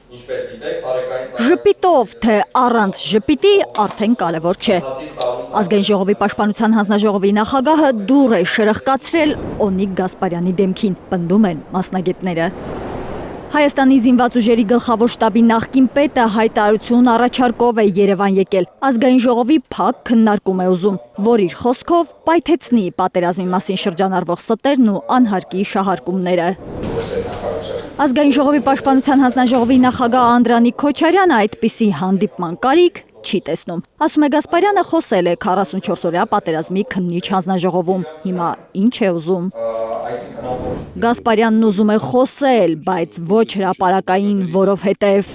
Ժպիտով, թե առանց ժպիտի արդեն կարևոր չէ։ Ազգային ժողովի պաշտպանության հանձնաժողովի նախագահը դուռ է շրխկացրել Օնիկ Գասպարյանի դեմքին, պնդում են մասնագետները։ Հայաստանի զինված ուժերի գլխավոր շտաբի նախկին պետը հայտարարություն առաջարկով է Երևան եկել։ Ազգային ժողովի փակ քննարկում է ուզում, որ իր խոսքով պայթեցնի պատերազմի մասին շրջանառվող ստերն ու անհարկի շահարկումները։ Ազգային ժողովի պաշտպանության հանձնաժողովի նախագահ Անդրանիկ Քոչարյանը այդպիսի հանդիպման կարիք չի տեսնում։ Ասում է Գասպարյանը խոսել է 44-օրյա պատերազմի քննիչ հանձնաժողովում։ Հիմա ինչ է ուզում։ Գասպարյանն ուզում է խոսել, բայց ոչ հրապարակային, որովհետև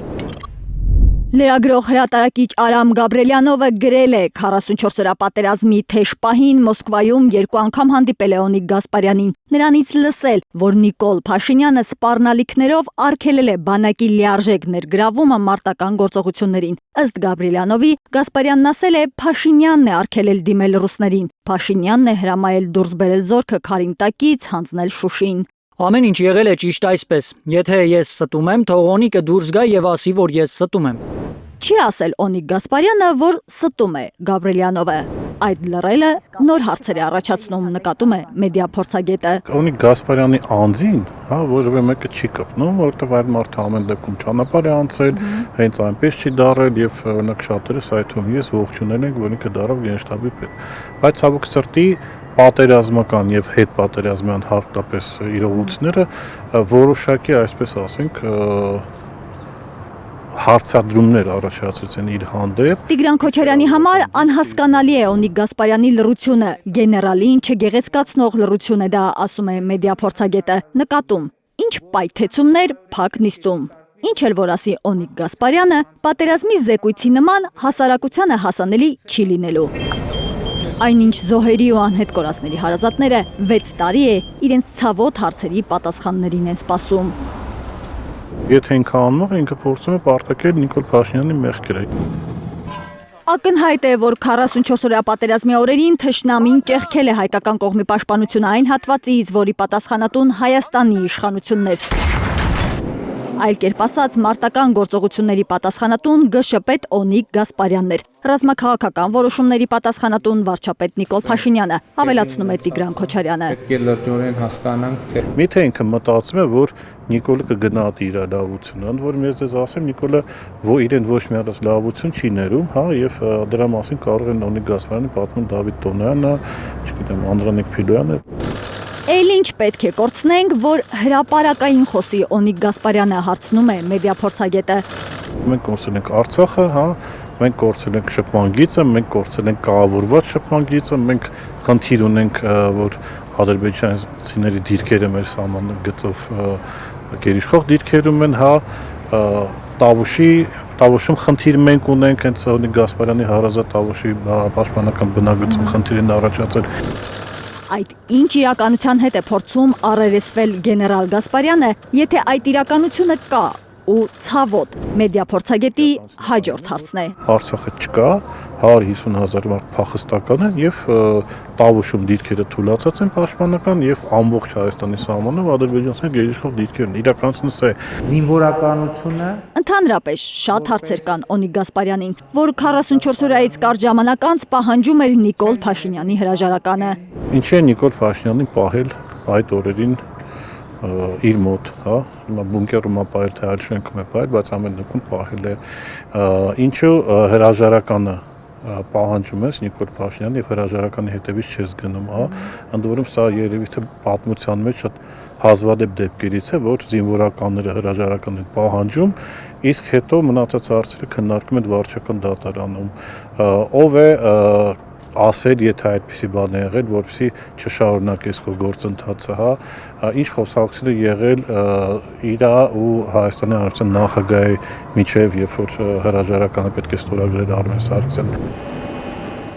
լրագրող հրատարակիչ Արամ Գաբրելյանովը գրել է 44-օրյա պատերազմի թեժ պահին Մոսկվայում 2 անգամ հանդիպել է Օնիկ Գասպարյանին։ Նրանից լսել, որ Նիկոլ Փաշինյանը սպառնալիքներով արգելել է բանակի լիարժեք ներգրավումը մարտական գործողություններին։ Ըստ Գաբրելյանովի, Գասպարյանն ասել է Փաշինյանն է արգելել դիմել ռուսներին։ Փաշինյանն է հրամայել դուրս բերել զորքը Քարինտակից, հանձնել Շուշին։ Ամեն ինչ եղել է ճիշտ այսպես։ Եթե ես ստում եմ, թող Օնիկը դուրս գա եւ ասի, որ ես ստում եմ։ Չի ասել Օնիկ Գասպարյանը, որ ստում է Գաբրելյանովը։ Այդ լռելը նոր հարցեր է առաջացնում, նկատում է մեդիա փորձագետը։ Օնիկ Գասպարյանի անձին, որևէ մեկը չի կպնում, որովհետև այդ մարդը ամեն դեպքում ճանապարհ է անցել, հենց այնպես չի դարել եւ օրինակ շատերս այդ թվում ես ողջունել ենք, որ ինքը դարավ գենշտաբի պետ։ Բայց ցավոք սրտի պատերազմական եւ հետպատերազմյան հատկապես իրողությունները որոշակի, այսպես ասենք, հարցադրումներ առաջացրեցին իր հանդեպ։ Տիգրան Քոչարյանի համար անհասկանալի է Օնիկ Գասպարյանի լռությունը, գեներալին չգեղեցկացնող լռություն է դա, ասում է մեդիա փորձագետը, նկատում, ինչ պայթեցումներ փակ նիստում։ Ինչ էլ որ ասի Օնիկ Գասպարյանը, պատերազմի զեկույցի նման հասարակությանը հասանելի չի լինելու։ Այնինչ զոհերի ու անհետ կորածների հարազատները 6 տարի է իրենց ցավոտ հարցերի պատասխաններին են սպասում։ Եթե ինքը անում է, ինքը փորձում է պարտակել Նիկոլ Փաշինյանի մեղքերը։ Ակնհայտ է, որ 44-օրյա պատերազմի օրերին թշնամին ճեղքել է հայկական կողմի պաշտպանությունը այն հատվածից, որի պատասխանատուն Հայաստանի իշխանությունն էր։ Այլ կերպ ասած, մարտական գործողությունների պատասխանատուն ԳՇՊետ Օնիկ Գասպարյանն էր։ Ռազմաքաղաքական որոշումների պատասխանատուն վարչապետ Նիկոլ Փաշինյանը, ավելացնում է Տիգրան Քոչարյանը։ Պետք է լրջորեն հասկանանք, թե Միթե ինքը մտածում է, որ Նիկոլը կգնահատի իր լավությունը, ընդ որում ես ասեմ, Նիկոլը իրեն ոչ մի հատ լավություն չի ներում, եւ դրա մասին կարող են Օնիկ Գասպարյանը պատմում Դավիթ Տոնյանը, չգիտեմ, Անդրանիկ Փիլոյանը։ Էլ ինչ պետք է կորցնենք, որ հրապարակային խոսի Օնիկ Գասպարյանը, հարցնում է մեդիա փորձագետը։ Մենք կորցրել ենք Արցախը, մենք կորցրել ենք շփման գիծը, մենք կորցրել ենք կառավարված շփման գիծը, մենք խնդիր ունենք, որ ադրբեջանցիների դիրքերը մեր սահմանը գծով գերիշխող դիրքերում են, Տավուշում խնդիր մենք ունենք, հենց Օնիկ Գասպարյանի հարազատ Տավուշի պաշտպանական բնակություն խնդիրին առաջացել։ Այդ ինչ իրականության հետ է փորձում առերեսվել գեներալ Գասպարյանը, եթե այդ իրականությունը կա ու ցավոտ մեդիա փորձագետի հաջորդ հարցն է։ Արցախը չկա, 150,000 մարդ փախստական են եւ Տավուշում դիրքերը թույլատրած են պաշտպանական եւ ամբողջ Հայաստանի սահմանով ադրբեջանցիներ գերիշխող դիրքեր են։ Իրականությունս է։ զինվորականությունը Ընդհանրապես շատ հարցեր կան Օնիկ Գասպարյանին, որ 44 օրայից կարճ ժամանակ անց պահանջում էր Նիկոլ Փաշինյանի հրաժարականը։ Ինչի է Նիկոլ Փաշինյանին պահել այդ օրերին իր մոտ, հիմա բունկերում է պահել, թե այլ շենքում է պահել, բայց ամեն դեպքում պահել է։ Ինչու հրաժարականը պահանջում ես Նիկոլ Փաշինյանի եւ հրաժարականի հետևից չես գնում, ընդ որում սա երևի թե պատմության մեջ շատ հազվադեպ դեպքերից է, որ զինվորականները հրաժարական են պահանջում, իսկ հետո մնացած հարցերը քննարկում են վարչական դատարանում։ Ով է ասել, եթե այդպիսի բան է եղել, որպեսզի չշարունակես քո գործընթացը, ինչ խոսակցություն է եղել իր ու Հայաստանի Հանրապետության նախագահի միջև, երբ որ հրաժարականը պետք է ստորագրել Արմեն Սարգսյանը։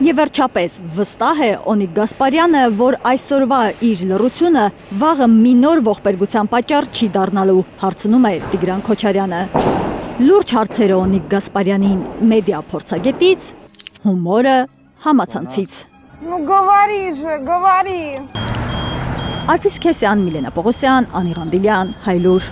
Եվ վերջապես վստահ է Օնիկ Գասպարյանը, որ այսօրվա իր լռությունը վաղը մի նոր ողբերգության պատճառ չի դառնալու, հարցնում է Տիգրան Քոչարյանը։ Լուրջ հարցերը Օնիկ Գասպարյանին մեդիա փորձագետից, հումորը համացանցից։ Ну говори же, говори։ Արփիս Քեսյան, Միլենա Պողոսյան, Անի Ղանդիլյան, Հայլուր։